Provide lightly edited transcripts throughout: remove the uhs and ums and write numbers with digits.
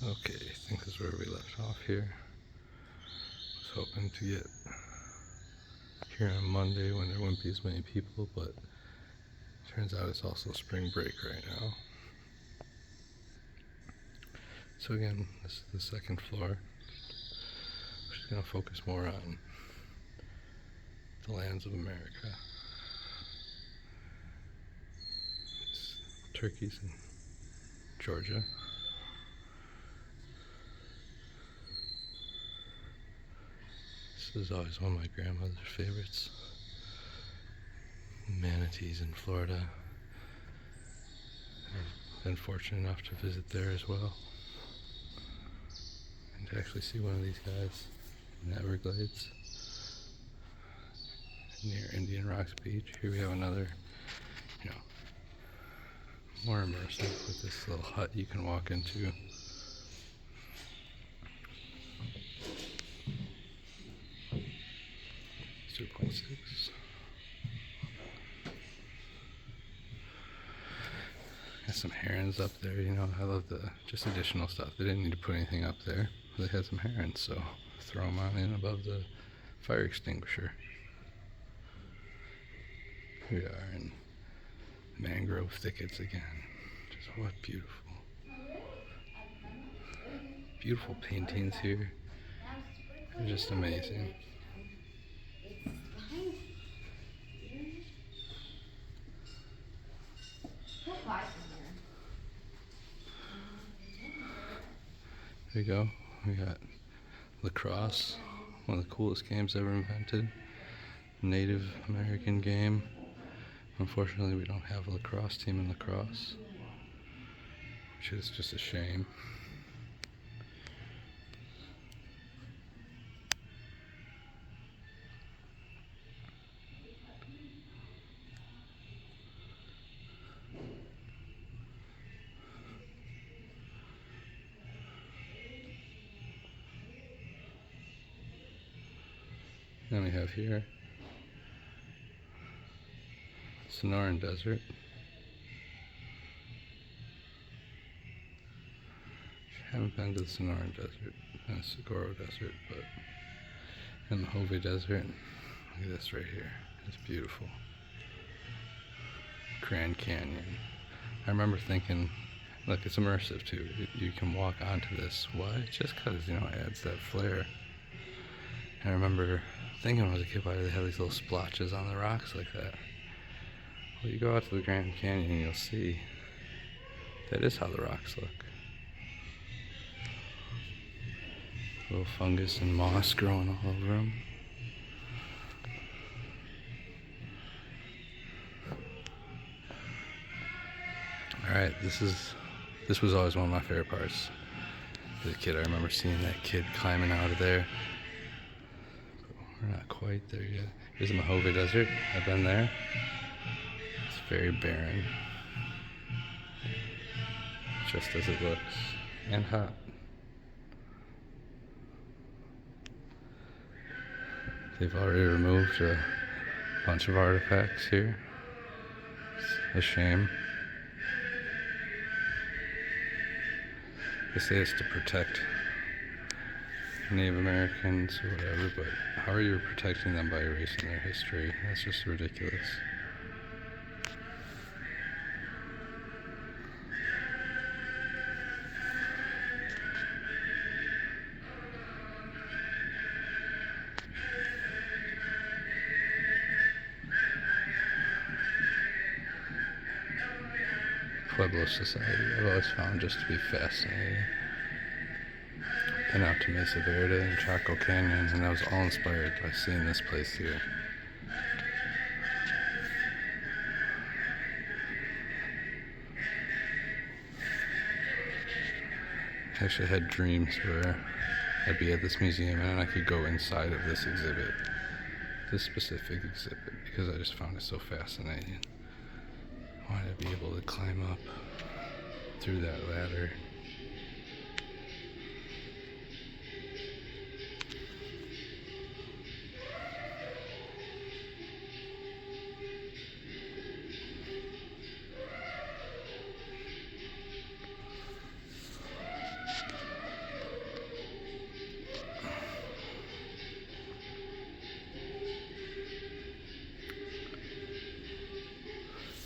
Okay, I think this is where we left off here. I was hoping to get here on Monday when there wouldn't be as many people, but turns out it's also spring break right now. So again, this is the second floor. We're just going to focus more on the lands of America. Turkeys in Georgia. This is always one of my grandmother's favorites. Manatees in Florida. I've been fortunate enough to visit there as well. And to actually see one of these guys in the Everglades near Indian Rocks Beach. Here we have another, more immersive with this little hut you can walk into. It's 2.6. Got some herons up there, I love the just additional stuff. They didn't need to put anything up there. They had some herons, so throw them on in above the fire extinguisher. Here we are in mangrove thickets again. Just what beautiful paintings here. They're just amazing. There you go. We got lacrosse, one of the coolest games ever invented. Native American game. Unfortunately, we don't have a lacrosse team in lacrosse, which is just a shame. Then we have here Sonoran Desert. Haven't been to the Sonoran Desert and the Socorro Desert, but in the Mojave Desert. Look at this right here. It's beautiful. Grand Canyon. I remember thinking, look, it's immersive too. You can walk onto this. Why? Just because, it adds that flair. And I remember thinking when I was a kid, why do they have these little splotches on the rocks like that? Well, you go out to the Grand Canyon and you'll see that is how the rocks look. Little fungus and moss growing all over them. Alright, this was always one of my favorite parts. As a kid, I remember seeing that kid climbing out of there. But we're not quite there yet. Here's the Mojave Desert. I've been there. It's very barren. Just as it looks. And hot. They've already removed a bunch of artifacts here. It's a shame. They say it's to protect Native Americans or whatever, but how are you protecting them by erasing their history? That's just ridiculous. Pueblo society I've always found just to be fascinating. Been out to Mesa Verde and Chaco Canyon, and I was all inspired by seeing this place here. I actually had dreams where I'd be at this museum and I could go inside of this exhibit, this specific exhibit, because I just found it so fascinating. I wanted to be able to climb up through that ladder.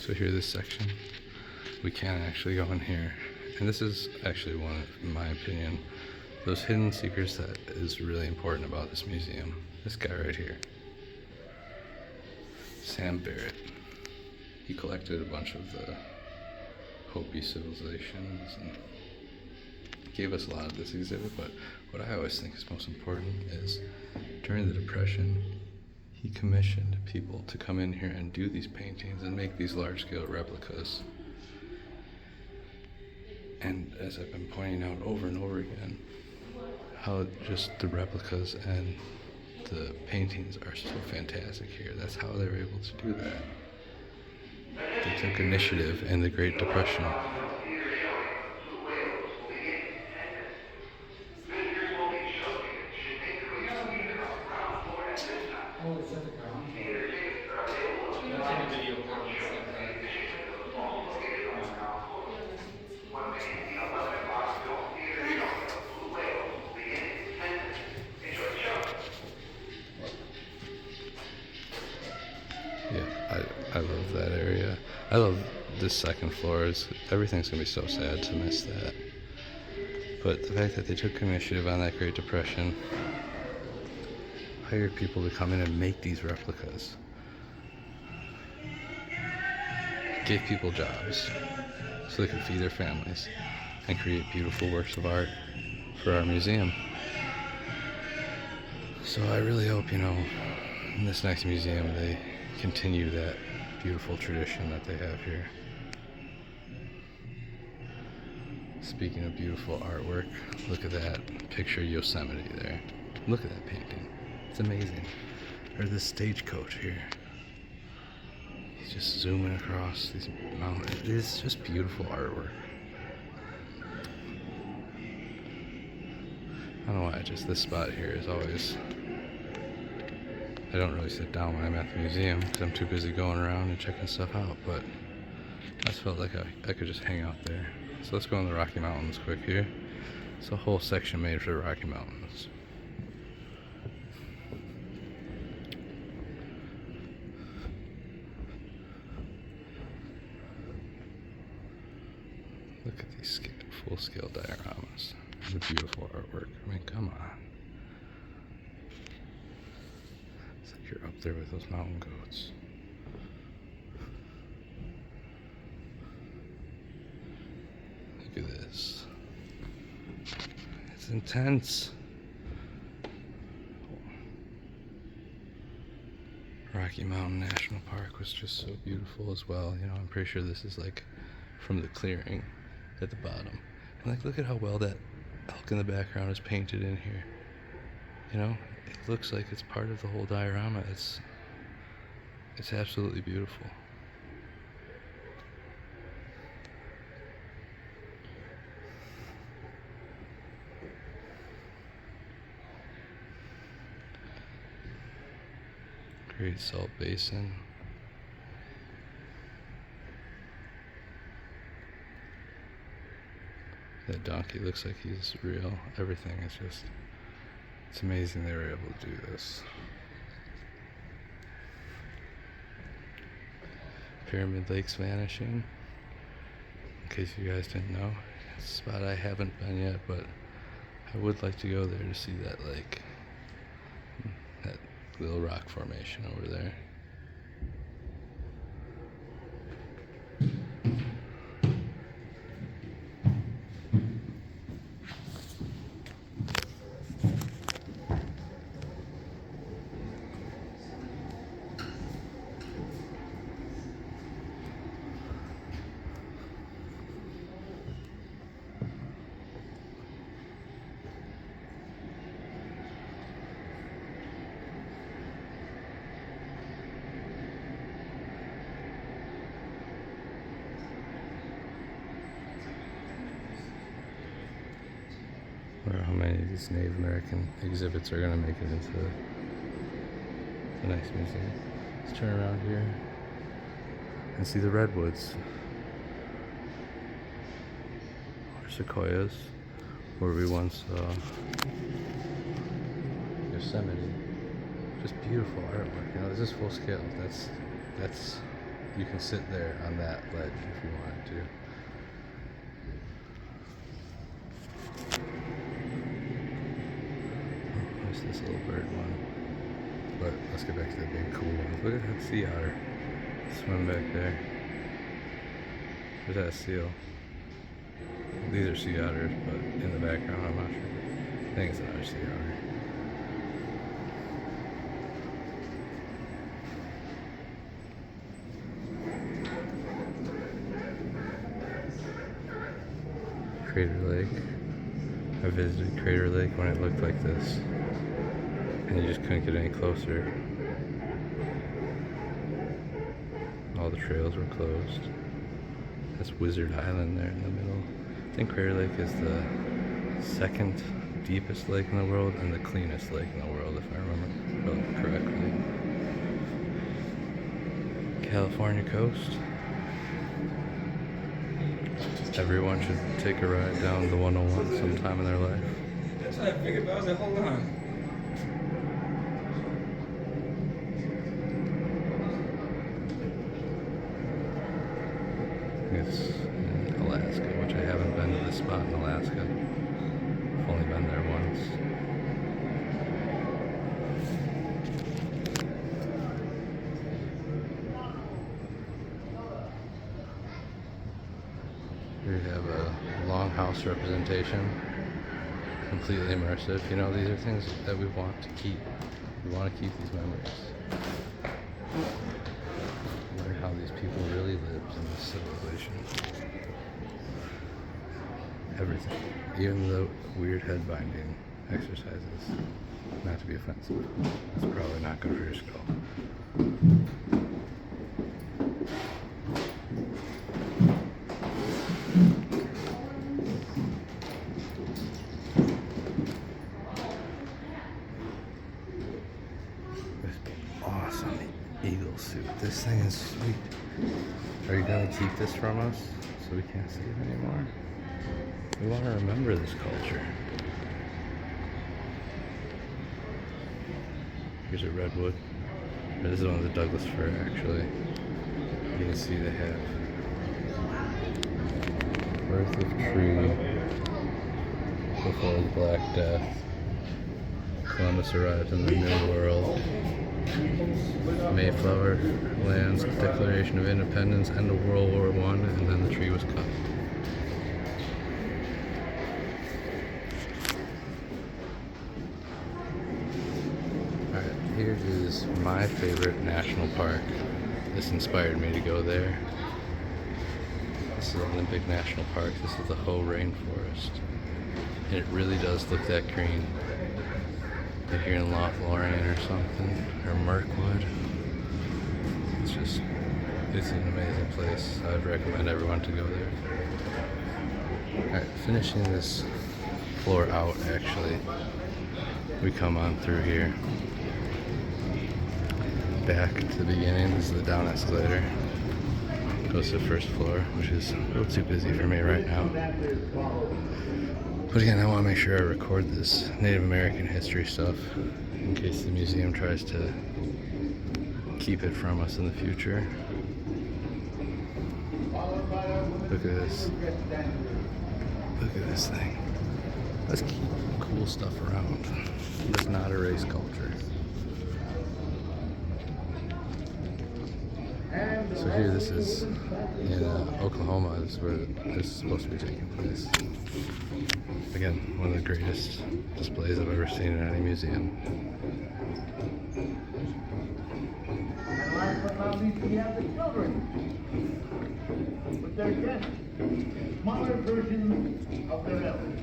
So here, this section, we can actually go in here. And this is actually one, in my opinion, those hidden secrets that is really important about this museum. This guy right here, Sam Barrett. He collected a bunch of the Hopi civilizations and gave us a lot of this exhibit, but what I always think is most important is during the Depression, he commissioned people to come in here and do these paintings and make these large-scale replicas. And as I've been pointing out over and over again, how just the replicas and the paintings are so fantastic here. That's how they were able to do that. They took initiative in the Great Depression. Yeah, I love that area. I love this second floor. Everything's gonna be so sad to miss that. But the fact that they took initiative on that Great Depression, hired people to come in and make these replicas, gave people jobs so they could feed their families and create beautiful works of art for our museum. So I really hope, in this next museum they continue that beautiful tradition that they have here. Speaking of beautiful artwork, look at that picture of Yosemite there. Look at that painting. It's amazing. Or this stagecoach here. He's just zooming across these mountains. It's just beautiful artwork. I don't know why, this spot here is always... I don't really sit down when I'm at the museum because I'm too busy going around and checking stuff out, but I just felt like I could just hang out there. So let's go in the Rocky Mountains quick here. It's a whole section made for the Rocky Mountains. Look at these full-scale dioramas. The beautiful artwork. I mean, come on. It's like you're up there with those mountain goats. Look at this. It's intense. Rocky Mountain National Park was just so beautiful as well. I'm pretty sure this is like from the clearing at the bottom. And look at how well that elk in the background is painted in here. It looks like it's part of the whole diorama. It's absolutely beautiful. Great Salt Basin. That donkey looks like he's real. Everything is it's amazing they were able to do this. Pyramid Lake's vanishing. In case you guys didn't know, it's a spot I haven't been yet, but I would like to go there to see that lake. That little rock formation over there. I wonder how many of these Native American exhibits are going to make it into the next museum. Let's turn around here and see the redwoods. Or sequoias, where we once saw Yosemite. Just beautiful artwork. This is full scale. That's you can sit there on that ledge if you wanted to. There's this little bird one. But let's get back to the big cool one. Look at that sea otter. Swim back there. There's that seal. These are sea otters, but in the background I'm not sure. I think it's another sea otter. Crater Lake. I visited Crater Lake when it looked like this, and you just couldn't get any closer. All the trails were closed. That's Wizard Island there in the middle. I think Crater Lake is the second deepest lake in the world and the cleanest lake in the world, if I remember correctly. California coast. Everyone should take a ride down the 101 sometime in their life. That's what I figured, but I was like, hold on. It's in Alaska, which I haven't been to this spot in Alaska. I've only been there once. Here we have a longhouse representation, completely immersive. You know, these are things that we want to keep. We want to keep these memories. Learn how these people really lived in this civilization. Everything, even the weird head binding exercises. Not to be offensive. That's probably not good for your skull. Awesome eagle suit. This thing is sweet. Are you going to keep this from us so we can't see it anymore? We want to remember this culture. Here's a redwood. This is one of the Douglas fir, actually. You can see they have birth of tree before the Black Death. Columbus arrived in the New World. Mayflower lands, Declaration of Independence, end of World War I, and then the tree was cut. Alright, here is my favorite national park. This inspired me to go there. This is Olympic National Park. This is the Hoh Rainforest. And it really does look that green. Like you're in Lothlorien or something, or Mirkwood. It's an amazing place. I'd recommend everyone to go there. Alright, finishing this floor out, actually, we come on through here. Back to the beginning. This is the down escalator. Goes to the first floor, which is a little too busy for me right now. But again, I want to make sure I record this Native American history stuff in case the museum tries to keep it from us in the future. Look at this. Look at this thing. Let's keep cool stuff around. Let's not erase culture. So here, this is in Oklahoma, is where this is supposed to be taking place. Again, one of the greatest displays I've ever seen in any museum. And last but not least, we have the children with their guests, smaller versions of their elders.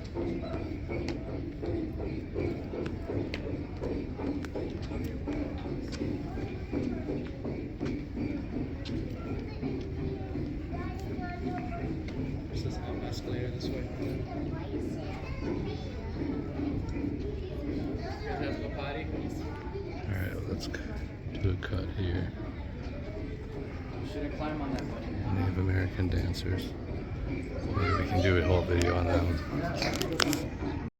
There's this escalator this way. Have a potty? Alright, let's do a cut here. You shouldn't climb on that button. Native American dancers. Maybe we can do a whole video on them.